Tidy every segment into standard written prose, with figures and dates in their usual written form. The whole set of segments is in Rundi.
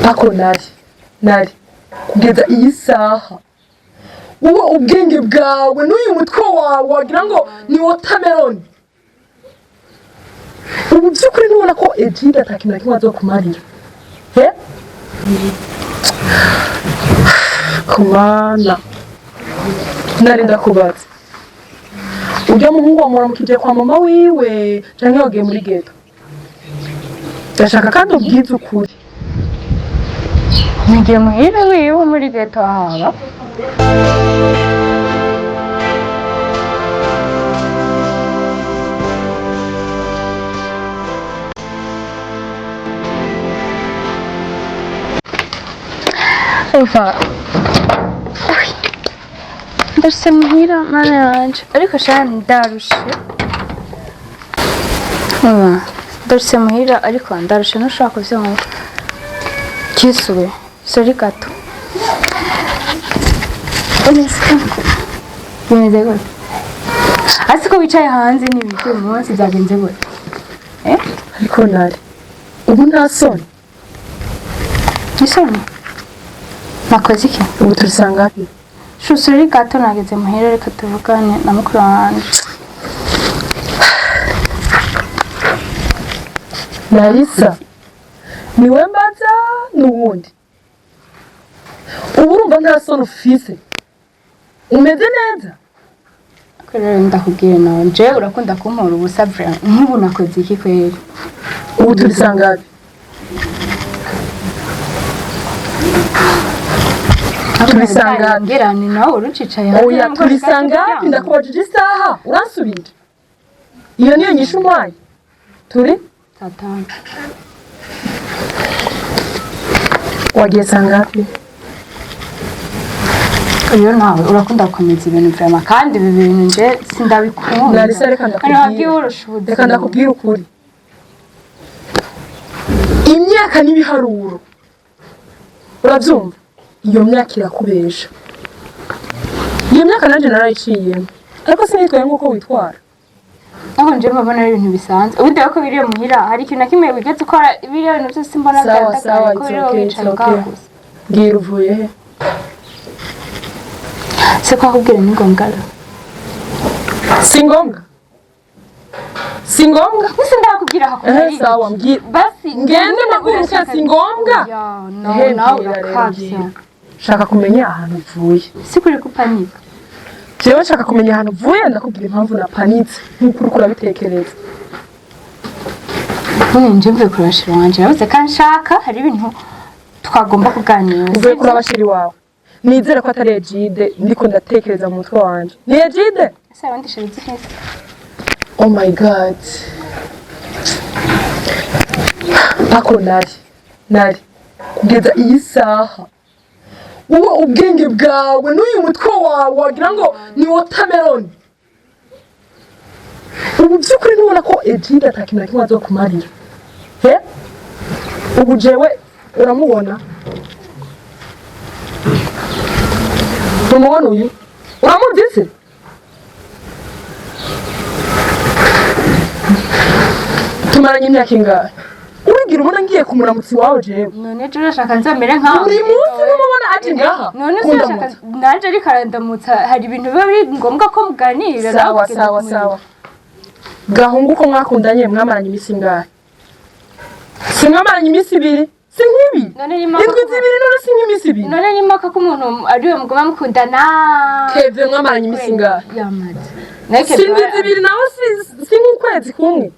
ako nari kugeza iyi saha wowe ubwenge bwawe n'uyu mutwe wawe wagira ngo ni watermelon. Ubu by'ukuri ntubona ko Egide atakintu na kimwe azokumarira kumana nari ndakubaza ujya muhungu wamuramukije kwa mama wiwe canke wagiye muri ghetto? Ndashaka kandi ubwize ukuri. Ngiye muhira wiwe muri ghetto haba. Ufa. Ndarse muhira mana yanje ariko shani ndarushe. Ndarse muhira ariko ndarushe nushaka kuvyumva. Kisuwe sori gato. Bimeze gute? Asiko wicaye hanze n'ibiki umunsi byagenze gute? Ariko nari ubu nta soni. Isoni? Nakoze iki? Ubu turisanga hapi? Sori gato nageze muhira reka tuvugane na mukuru wanje. Narisa niwe mbaza n'ubundi ubu urumva nta soni ufise umeze neza? Rero ndakubwiye nawe je urakunda kumpora ubusa vraiment nk'ubu nakoze iki kweri? Ubu turisanga hapi? Turisanga ngerani nawe urucicaye hanze. Oya turisanga hapi ndakubajije isaha uransubira. Iyo niyo nyishu mwaye. Turi? Tatanga. Wagiye sanga hapi? Iyo nawe urakunda gukomeza ibintu vraiment kandi ibi bintu nje sindabikunda. Narisa reka ndakubwira ukuri. Imyaka n'ibiharuro urabyumva? Iyo myaka irakubesha. Iyo myaka nanje narayiciyemo ariko sinitwaye nk'uko witwara. Aho nje mbona ari ibintu bisanzwe. Ubundi ko biriye muhira hari ikintu nakimwe wigeze ukora biriye ibintu byose mbona byatakaye ko biriye wicaye ngagusa. Ngira uvuye he? Se kwa kubwira ni ngombwa. Si ngombwa? Si ngombwa? Nisi ndakubwira hakuri. Sawa mbwira. Basi ngende nakuruka si ngombwa. Nawe urakabya. Shaka kumenya ahantu uvuye. Sikuri kupanika. Jewe nshaka kumenya ahantu uvuye ndakubwira impamvu napanitse nk'uko uriko urabitekereza. Nje mvuye kurashira wanje nabuze kandi nshaka hari ibintu twagomba kuganira. Uvuye kuri abashiri wawe. Nizere ko atari Egide ndiko ndatekereza mu mutwe wanje. Ni Egide? Ese abandi shirizi neza. Oh my god. Ako nari kugeza iyi saha wowe ubwenge bwawe n'uyu mutwe wawe wagira ngo ni watermelon. Ubu by'ukuri ntubona ko Egide atakintu na kimwe azokumarira? Ubu jewe uramubona? Umubona uyu? Uramuzi? Tumaranye imyaka ingahe? Ubigira ubona ngiye kumuramutsi wawe jewe. None je urashaka nzamere nka buri munsi n'umubona aje ngaha. None se urashaka nanje ari karandamutsa hari ibintu biba biri ngombwa ko muganira. Sawa. Gahungu ko mwakundanye mwamaranye imisi ingahe? Si mwamaranye imisi ibiri? Si nk'ibi? Indwi zibiri none si nk'imisi ibiri? None ni maka ko umuntu ariwe mugoma mukundana. Keve mwamaranye imisi ingahe? Yamaze. Si indwi zibiri naho si nk'ukwezi kumwe?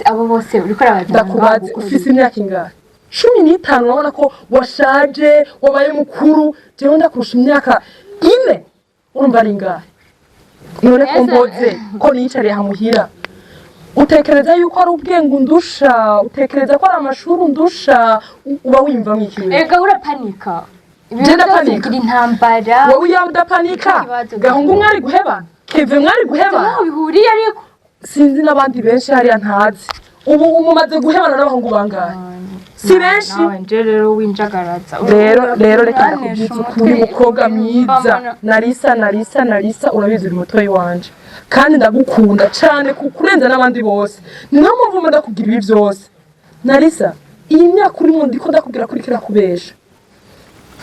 Abo bose uriko arabaza. Ndakubaze ufise imyaka ingahe? 15 urabona ko washaje wabaye mukuru jewe ndakurusha imyaka 4 urumva ari ingahe? None ko mboze ko nicariye hamuhira utekereza yuko ari ubwenge undusha, utekereza ko ari amashuri undusha, uba wimva mw'ikiwe? Ega urapanika. Jenda panika intambara. Wowe ya udapanika? Gahungu mwari guhebana? Keve mwari guhebana? Aho bihuriye ariko sinzi n'abandi benshi hariya ntazi. Ubu umumaze guhebana n'abahungu bangahe? Si benshi. Nje rero winjagaraza. Rero reka ndakubwira ukuri mukobwa mwiza. Narisa urabizi uri mutoyi wanje. Kandi ndagukunda cyane kurenza n'abandi bose. Niyo mpamvu ndakubwira ibi byose. Narisa iyi myaka urimo ndiko ndakubwira kuri kirakubesha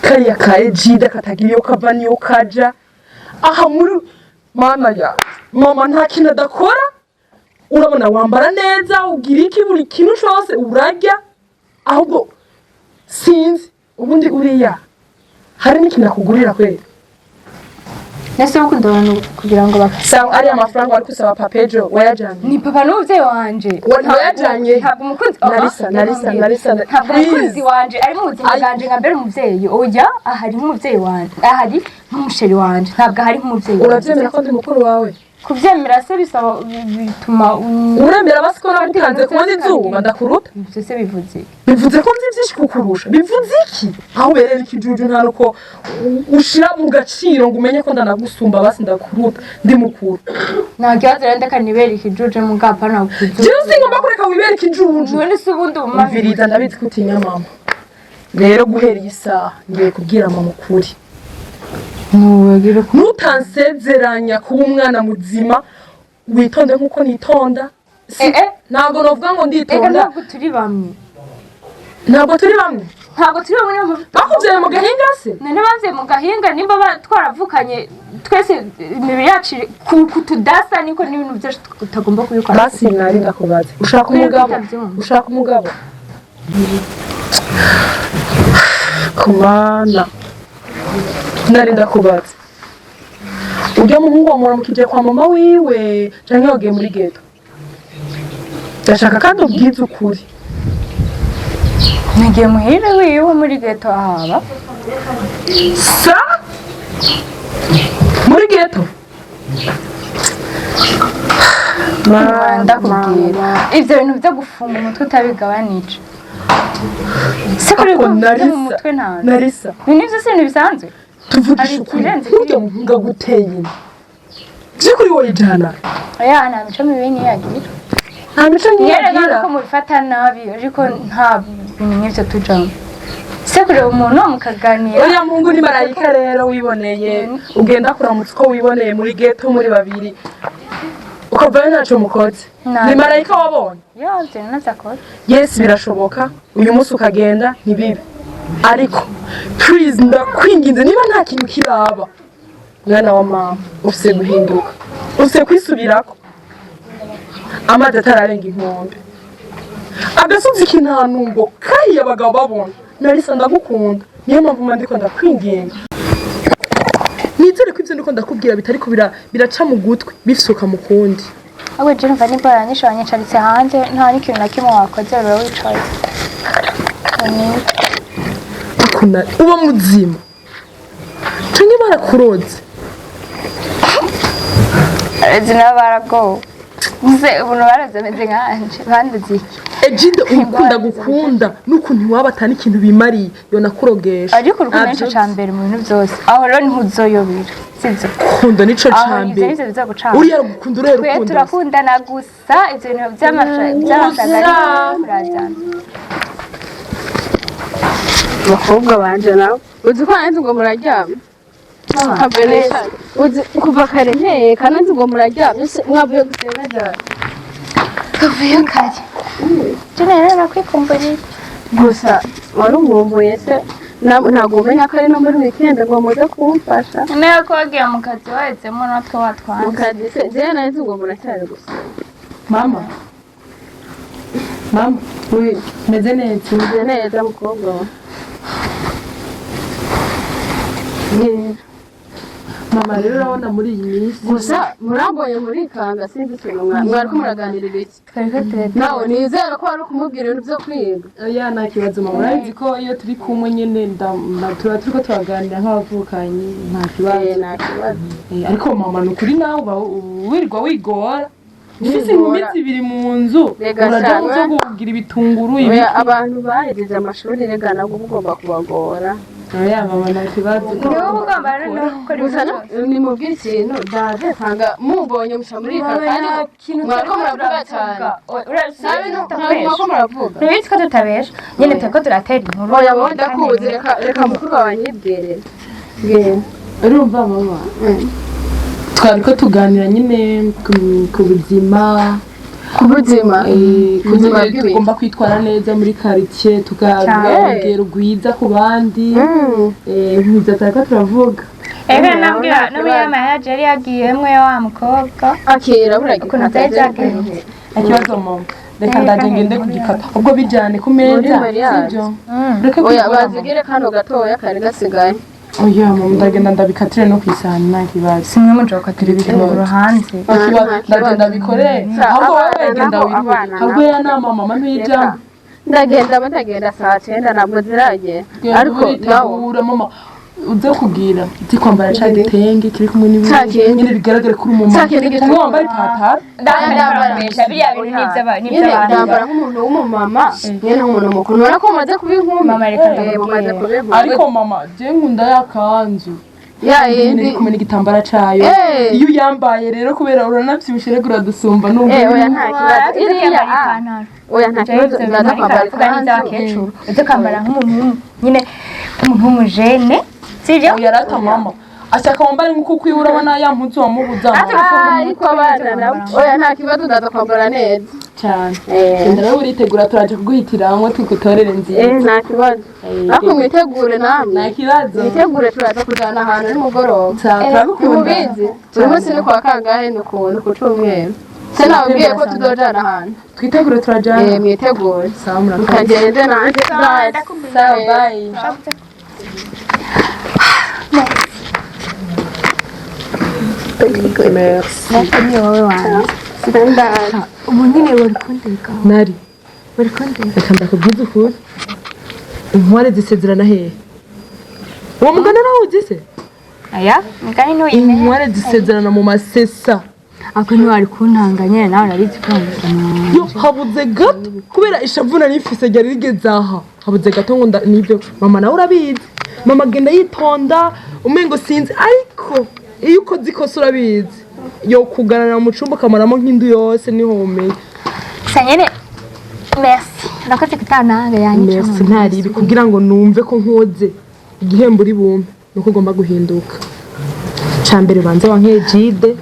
kariya ka ejida katagira iyo kava niyo kaja aha muri mana ya mama nta kintu adakora urabona wambara neza ugira iki buri kintu cyose urarya ahubwo sinzi ubundi uriya hari n'ikintu akugurira kweli nese ukunda abantu kugira ngo sawa ari amafaranga wari kusaba papejo wayajanye ni papa n'umuvyeyi wanje wayajanye ntabwo umukunzi narisa ntabwo umukunzi wanje ari mu buzima bwanje nka mbere umuvyeyi oya ahari nk'umuvyeyi wanje ahari nk'umusheri wanje ntabwo ahari nk'umuvyeyi uravyemera ko ndi mukuru wawe kuvyemera se bisaba bituma uremera basi ko nagutanze kubona izuba ndakuruta ivyo se bivuze ko nzi vyinshi kukurusha bivuze iki aho uberera ikijuju nta nuko ushira mu gaciro ngo umenye ko ndanagusumba basi ndakuruta ndi mukuru nta kibazo rero ndeka nibera ikijuju mu gapa na kujuju jewe singomba kureka wibera ikijuju none se ubundi umviriza ndabizi ko utinya mama rero guhera iyi saha ngiye kubwira mama ukuri nutansezeranya kuba umwana muzima witonde nkuko nitonda ntabwo novuga ngo nditonda ntabwo turi bamwe bakuvyaye mu gahinga se none bavye mu gahinga nimba twaravukanye twese imibiri yacu kutudasa niko n'ibintu byose tutagomba kubikora basi nari ndakubaza ushaka umugabo kumana nari ndakubaza urya muhungu wamuramukije kwa mama wiwe canke wagiye muri ghetto ndashaka kandi ubwize ukuri nagiye muhira wiwe muri ghetto ahaba sa muri ghetto ndakubwira ivyo bintu vyo gufunga umutwe utabigabanije se kuri mu mutwe nta narisa nivyo se bisanzwe tuvugisha ukuri urya muhungu aguteye inda vy'ukuri wowe jana oya nta mico mibi niyagira nta mico niyagira ko mubifata nabi ariko nta bintu nk'ivyo tujamwo se kuri umuntu mukaganira uriya muhungu ni marayika rero wiboneye ugenda kuramutsa uko wiboneye muri ghetto muri babiri ukavayo ntaco mukoze ni marayika wabonye yoze nazakoze yes birashoboka uyu munsi ukagenda ntibibe ariko please ndakwinginze niba nta kintu kiraba mwana wa mama ufise guhinduka ufise kwisubirako amazi atararenga inkombe agasozi k'intanungo kariya abagabo babona narisa ndagukunda niyo mpamvu ndiko ndakwinginga nizere ko ivyo ndiko ndakubwira bitariko biraca mu gutwi bifisuka mu kundi ahubwo je numva nimba yaranyishe wanyicaritse hanze nta n'ikintu na kimwe wakoze rero wicaye uba muzima canke barakuroze arezi nabo baragowe nze ubuntu baraze meze nkanje banduze iki ejide ukunda gukunda n'ukuntu iwaba atani ikintu bimariye yo nakurogesha ariko urukundo nico ca mbere mu bintu vyose aho rero ntuzoyobera sivyo ukunda nico ca mbere uriya gukunda urera ukunda ukunda turakundana gusa ivyo bintu vy'amashagari kurazana bakobwa banje nawe uzi ko nanzi ngo muraryama uzi kuva kare nteye kananzi ngo muraryama mwavuye gusenga ryari kavuye kare jene rero nakwikumbuye gusa wari umwumbuye se ntabwo umenya ko ari no muri weekend ngo muze kumfasha niyo ko wagiye mu kazi wahetsemo natwe watwanze mu kazi se jewe nanzi ngo muracyari gusa mama meze neza mukobwa wa mama rero urabona muri iyi minsi gusa murambonye murikanga sinzi ikintu mwariko muraganirira iki twariko tureta nawe nizera ko wari kumubwira ibintu vyo kwiga oya nta kibazo mama urazi ko iyo turi kumwe nyene tuba turiko turaganira nk'abavukanyi nta kibazo ariko mama ni ukuri nawe uba wirirwa wigora ufise iminsi ibiri mu nzu uraja muzo kugira ibitunguru abantu bahejeje amashuri rega nabwo ugomba kubagora oya mama nta kibazo niwe ugomba no gukora gusa nimubwira ikintu ndaje nsanga mubonye musha murika kandi mwariko muravuga cyane mwariko muravuga ntibizi ko tutabesha nyene turiko turatera inkuru oya wowe ndakuzi reka mukuru wawe anyibwirire urumva mama twariko tuganira nyine ku buzima kubuzima ubuzima bw'ibintu tugomba kwitwara neza muri quartier tukarugero rwiza ku bandi nk'ibyo tariko turavuga ega nambwira n'umuyama yaje yari yagiyemwe wa mukobwa akira buragira ukuntu byari byagenze ikibazo mama reka ndaje ngende kugikata ubwo bijyane ku meza sibyo reka oya bazigire kano gatoya kari gasigaye oya mama ndagenda ndabikatire no kwisana nta kibazo simwe mujokatira ibitunguru hanze ndagenda bikore ahubwo wowe genda wiruhe ahubwo ya nama mama ntijya ndagenda saa 9 ntabwo ziragera ariko nawe mama uze kugira uzi kwambara ca gitenge kiri kumwe n'ibindi nyine bigaragare kuri umumama cyangwa wambaye ipataro ndambara biriya bintu n'iby'abantu ndambara nk'umuntu w'umumama nyine nk'umuntu mukuru urabona ko mumaze kubinkuma mama reka mumaze kubinkuma ariko mama je nkunda yakanzu ya yindi kumwe n'igitambara cayo iyo uyambaye rero kubera uranavyibushe rego uradusumba n'ubwo oya nta kibazo iriya oya nta kibazo ndaza kwambara ikanzu uze kwambara nk'umuntu nyine umuntu w'umujene sivyo yarata mama ashaka wambare nk'uko kwiwe urabona ya mpuzu wamubuza ariko abana nabo oya nta kibazo ndaza kwambara neza cyane genda rero uritegura turaje kuguhitiramwo tugutorere nziza nta kibazo ariko mwitegure namwe nta kibazo mwitegure turaza kujana ahantu nimugoroba mubizi buri munsi ni kwa kangahe ni ukuntu ku cyumweru se nababwiye ko tuzojana ahantu twitegure turajana mwitegure sawa murakoze mukagende nanjye sawa bye merci ni wowe wanjye ubu nyine wari kundeka nari wari kundeka reka ndakubwiza ukuri inkware zisezerana hehe uwo mugani urawugize aya mugani ntuyimenya inkware zisezerana mu masesa ako ntiwari kuntanganya nawe narizi ko yo habuze gato kubera ishavu nari mfise ryari rigeze aha habuze gato ngo nibyo mama nawe urabizi mama agenda yitonda umengo sinzi ariko iyo ukoze ikosa urabizi yo kuganana mu cumba kamaramo nk'indu yose niho umenya gusa nyine merci nakoze kutananga yanyica merci ntaribi kugira ngo numve ko nkoze igihembo uri bumpe nuko ugomba guhinduka cambere banze wankeye jide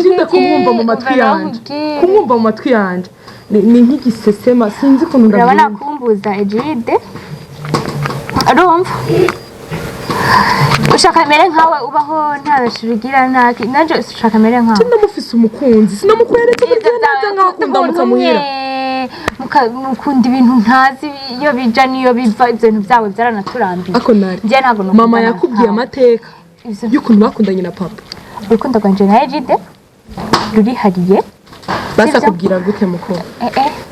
jide kumwumva mu matwi yanje kumwumva mu matwi yanje ni nk'igisesema sinzi ukuntu urabona kumbuza ejide urumva ushaka mere nkawe ubaho ntabashirigira ntaki nanje ushaka mere nkawe ndamufise umukunzi sinamukweretse ko neza nkakunda mukamuhira mukunda ibintu ntazi iyo bija niyo biva ibyo bintu byawe byaranaturambiye ako nari njye ntabwo mama yakubwiye amateka y'ukuntu bakundanye na papa urukundo rwanje na ejide rurihariye basakubwira gute muko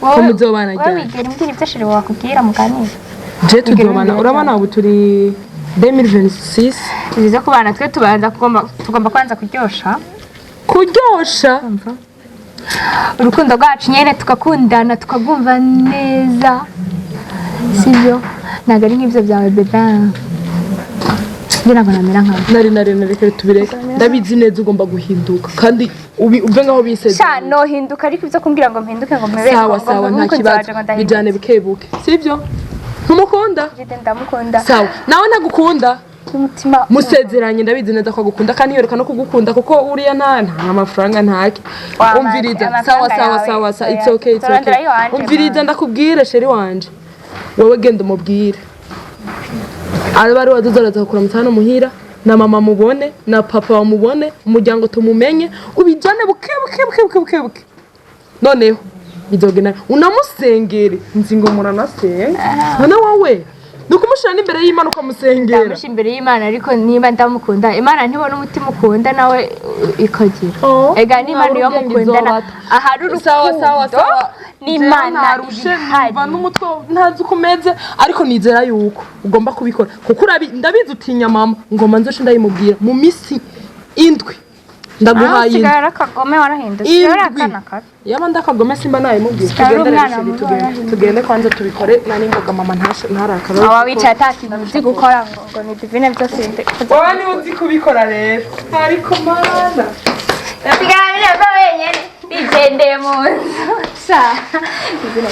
wowe muzobana wowe wigera imbwira ibyo shiri wakubwira muganira je tuzobana urabona ubu turi 2026 biza kubana twe tugomba kwanza kuryosha urukundo rwacu nyene tukakundana tukagumva neza sibyo ntabwo ari nk'ibyo byawe bebe ngira ngo namera nkawe nari reka tubireka ndabizi neza ugomba guhinduka kandi uve ngaho biseze sha no hinduka ariko ibyo kumbwira ngo mpinduke ngo mpebe sawa nta kibazo bijane bikebuke sibyo ntumukunda ndamukunda sawa nawe ntagukunda umutima musezeranye ndabizi neza ko agukunda kandi yoreka no kugukunda kuko uriya nta amafaranga ntaki umviriza sawa it's okay umviriza ndakubwira sheri wanje wowe genda umubwire abari waduzoraza kukura mutano muhira na mama mubone na papa bamubone umuryango tumumenye ubijane buke noneho bizogena unamusengere nzi ngo muranasenga none wowe nukumushira n'imbere y'Imana ukamusengera ndamushira imbere y'Imana ariko niba ndamukunda Imana ntibona umutima ukunda nawe ikagira ega n'Imana yo mukundana ahari urukundo n'Imana mva n'umutwe ntazi ukomeze ariko nizera yuko ugomba kubikora kuko ndabizi utinya mama ngoma nzoshe ndayimubwira mu misi indwi ndaguhaye sigara kagome warahindutse yarakana kare yaba ndakagome simba nayimubwira tugende kwanza tubikore nani ngoga mama ntarakara awa wicaye atakintu uzi gukora ngo ni divine byose wowe ni uzi kubikora rero ariko mana sigara bine ko wenyene bigendeye mu nzu